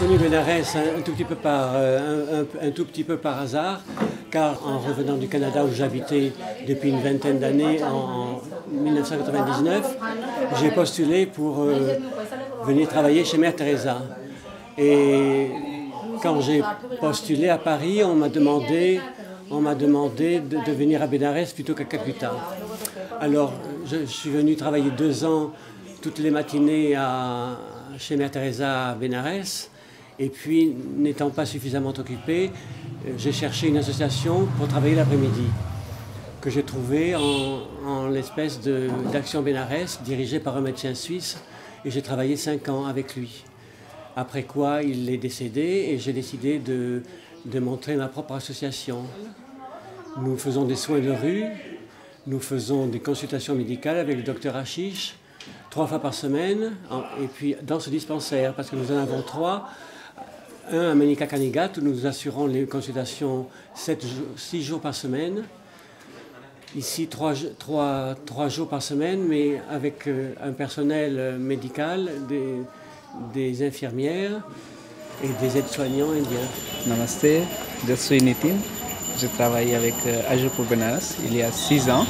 connu Bénarès un tout petit peu par hasard, car en revenant du Canada où j'habitais depuis une vingtaine d'années, en 1999, j'ai postulé pour venir travailler chez Mère Teresa. Et quand j'ai postulé à Paris, on m'a demandé de venir à Bénarès plutôt qu'à Calcutta. Alors, je suis venu travailler 2 ans, toutes les matinées chez Mère Teresa à Bénarès. Et puis, n'étant pas suffisamment occupé, j'ai cherché une association pour travailler l'après-midi, que j'ai trouvée en l'espèce d'Action Bénarès, dirigée par un médecin suisse. Et j'ai travaillé 5 ans avec lui. Après quoi, il est décédé et j'ai décidé de monter ma propre association. Nous faisons des soins de rue, nous faisons des consultations médicales avec le docteur Hachiche 3 fois par semaine, et puis dans ce dispensaire, parce que nous en avons 3, un à Manica-Canigat où nous assurons les consultations 6 jours par semaine, ici 3 jours par semaine, mais avec un personnel médical, des infirmières et des aides-soignants indiens. Namaste, je suis Nitin. Je travaille avec Agir pour Bénarès il y a 6 ans.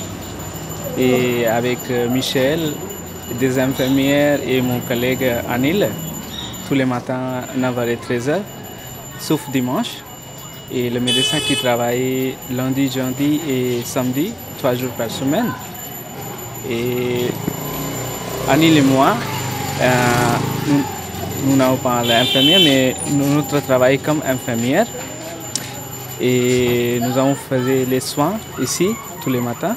Et avec Michel, des infirmières et mon collègue Anil, tous les matins 9h et 13h, sauf dimanche. Et le médecin qui travaille lundi, jeudi et samedi, 3 jours par semaine. Et Anil et moi, nous n'avons pas l'infirmière, mais notre travail comme infirmière. Et nous avons fait les soins ici tous les matins.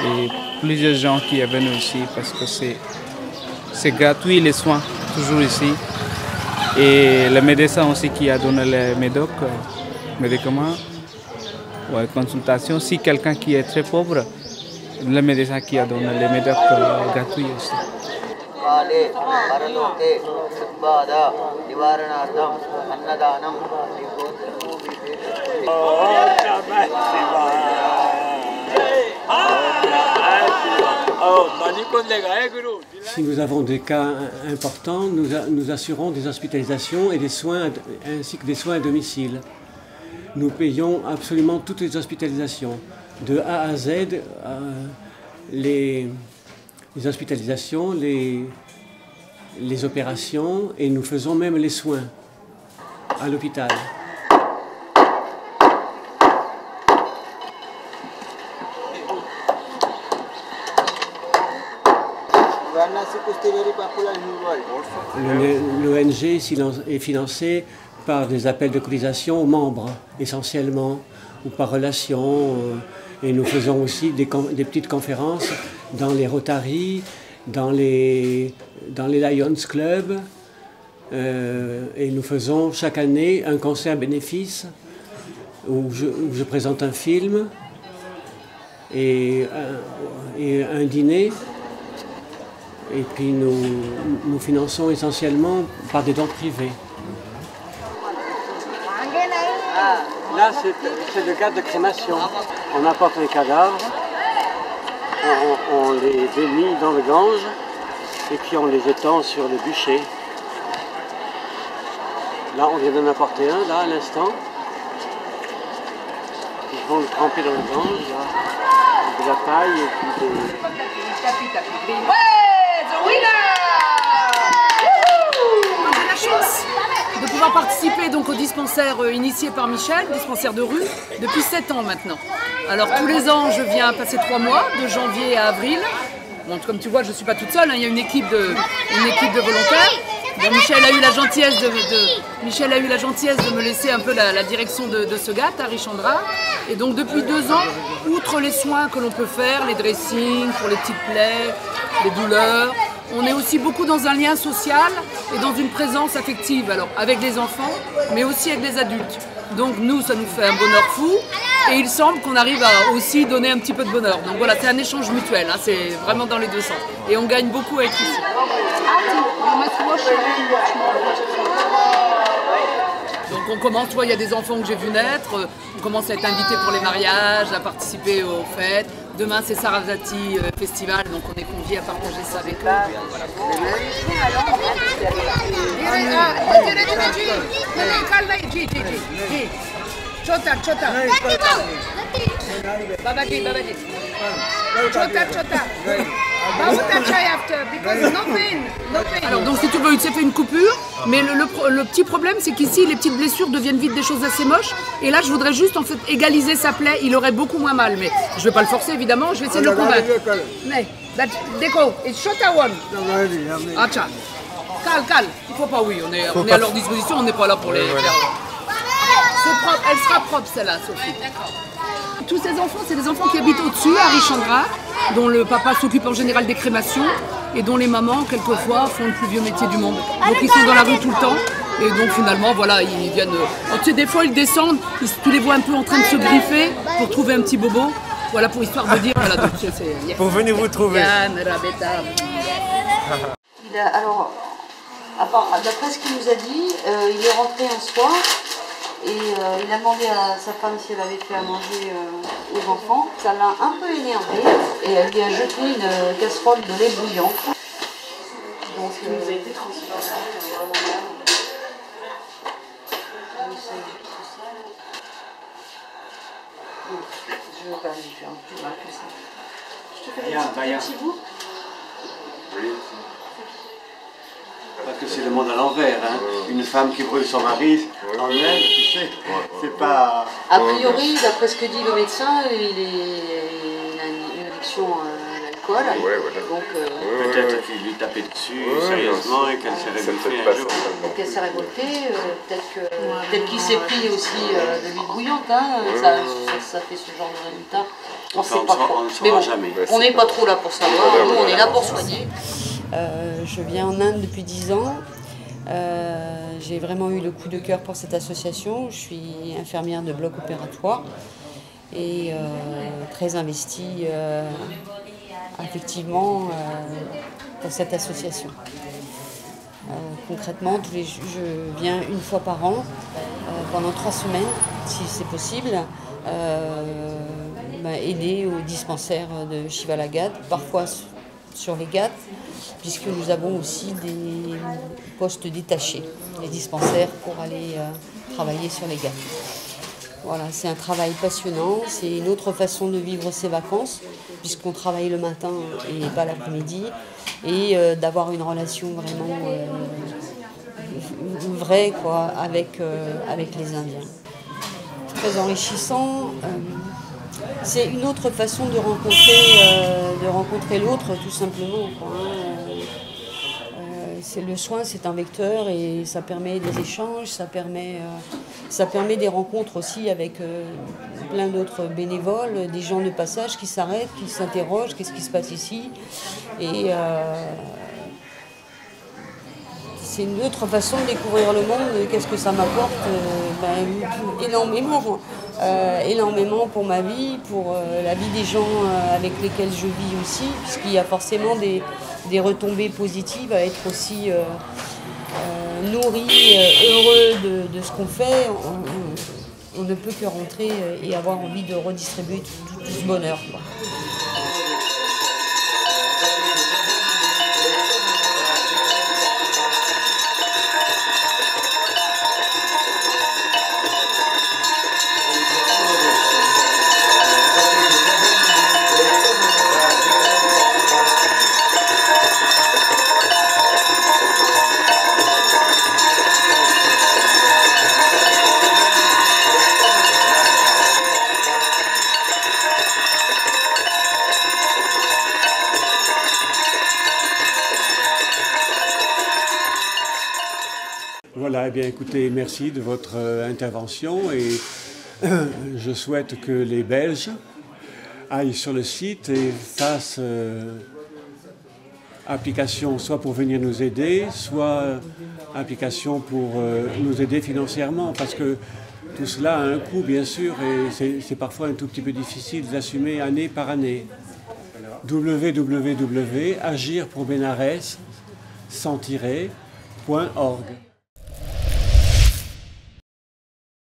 Et plusieurs gens qui sont venus ici parce que c'est gratuit les soins, toujours ici. Et le médecin aussi qui a donné les médicaments, ouais, consultation. Si quelqu'un qui est très pauvre, le médecin qui a donné les médicaments gratuits aussi. Si nous avons des cas importants, nous assurons des hospitalisations et des soins, ainsi que des soins à domicile. Nous payons absolument toutes les hospitalisations, de A à Z, les hospitalisations, les opérations, et nous faisons même les soins à l'hôpital. L'ONG est financée par des appels de cotisation aux membres, essentiellement, ou par relation. Et nous faisons aussi des petites conférences dans les Rotary, dans les Lions Club. Et nous faisons chaque année un concert bénéfice où je présente un film et un dîner. Et puis nous finançons essentiellement par des dons privés. Là, c'est le cadre de crémation. On apporte les cadavres, on les dénie dans le Gange et puis on les étend sur le bûcher. Là, on vient d'en apporter un, là, à l'instant. Ils vont le tremper dans le Gange, là, de la paille et puis des... J'ai la chance de pouvoir participer donc au dispensaire initié par Michel, dispensaire de rue, depuis 7 ans maintenant. Alors tous les ans, je viens passer 3 mois, de janvier à avril. Bon, comme tu vois, je ne suis pas toute seule, hein, il y a une équipe de volontaires. Bon, Michel a eu la gentillesse de me laisser un peu la direction de ce gars, Harichandra. Et donc depuis 2 ans, outre les soins que l'on peut faire, les dressings pour les petites plaies, les douleurs, on est aussi beaucoup dans un lien social et dans une présence affective, alors avec les enfants, mais aussi avec les adultes. Donc nous, ça nous fait un bonheur fou. Et il semble qu'on arrive à aussi donner un petit peu de bonheur. Donc voilà, c'est un échange mutuel, hein, c'est vraiment dans les deux sens. Et on gagne beaucoup à être ici. Donc on commence, tu vois, il y a des enfants que j'ai vu naître, on commence à être invité pour les mariages, à participer aux fêtes. Demain c'est Sarasvati Festival, donc on est conviés à partager ça avec eux. Voilà. Chota. Babadi. Chota. Alors donc si tu veux, il s'est fait une coupure, mais le petit problème c'est qu'ici les petites blessures deviennent vite des choses assez moches. Et là je voudrais juste en fait égaliser sa plaie, il aurait beaucoup moins mal, mais je vais pas le forcer évidemment, je vais essayer de le convaincre. Mais, Deko, it's Chota one. Acha. Cal. Il faut pas, oui, on est à leur disposition, on n'est pas là pour les faire. C'est propre, elle sera propre celle-là, Sophie. Tous ces enfants, c'est des enfants qui habitent au-dessus, à Richandra, dont le papa s'occupe en général des crémations et dont les mamans, quelquefois, font le plus vieux métier du monde. Donc ils sont dans la rue tout le temps. Et donc finalement, voilà, ils viennent... Tu sais, des fois, ils descendent, tu les vois un peu en train de se griffer pour trouver un petit bobo. Voilà, pour histoire de dire... Voilà, donc, pour venir vous trouver. Alors, d'après ce qu'il nous a dit, il est rentré un soir et il a demandé à sa femme si elle avait fait à manger aux enfants. Ça l'a un peu énervé et elle lui a jeté une casserole de lait bouillant. Donc il nous a été transmis. Je vais pas lui faire plus mal que ça. Je te fais un petit bout. Oui. Parce que c'est le monde à l'envers, hein. Une femme qui brûle son mari, en elle, tu sais, c'est pas... A priori, d'après ce que dit le médecin, il a une addiction à l'alcool. Donc peut-être qu'il lui tapait dessus sérieusement et qu'elle s'est révoltée un jour. Donc elle s'est révoltée, peut-être qu'il s'est pris aussi de l'huile bouillante, hein. Ça fait ce genre de résultat. On ne sait pas trop. Mais bon, on n'est pas trop là pour savoir, nous on est là pour soigner. Je viens en Inde depuis 10 ans. J'ai vraiment eu le coup de cœur pour cette association. Je suis infirmière de bloc opératoire et très investie effectivement pour cette association. Concrètement, je viens une fois par an pendant 3 semaines, si c'est possible, aider au dispensaire de Shivalagad, parfois sur les Ghats, puisque nous avons aussi des postes détachés, des dispensaires pour aller travailler sur les Ghats. Voilà, c'est un travail passionnant, c'est une autre façon de vivre ses vacances, puisqu'on travaille le matin et pas l'après-midi, et d'avoir une relation vraiment vraie quoi, avec les Indiens. Très enrichissant. C'est une autre façon de rencontrer l'autre, tout simplement. Le soin, c'est un vecteur et ça permet des échanges, ça permet des rencontres aussi avec plein d'autres bénévoles, des gens de passage qui s'arrêtent, qui s'interrogent, qu'est-ce qui se passe ici. Et c'est une autre façon de découvrir le monde. Qu'est-ce que ça m'apporte énormément. Énormément pour ma vie, pour la vie des gens avec lesquels je vis aussi, puisqu'il y a forcément des retombées positives à être aussi nourri, heureux de ce qu'on fait. On ne peut que rentrer et avoir envie de redistribuer tout ce bonheur, quoi. Voilà, eh bien écoutez, merci de votre intervention et je souhaite que les Belges aillent sur le site et fassent application soit pour venir nous aider, soit application pour nous aider financièrement, parce que Tout cela a un coût, bien sûr, et c'est parfois un tout petit peu difficile d'assumer année par année. www.agirpourbenares.org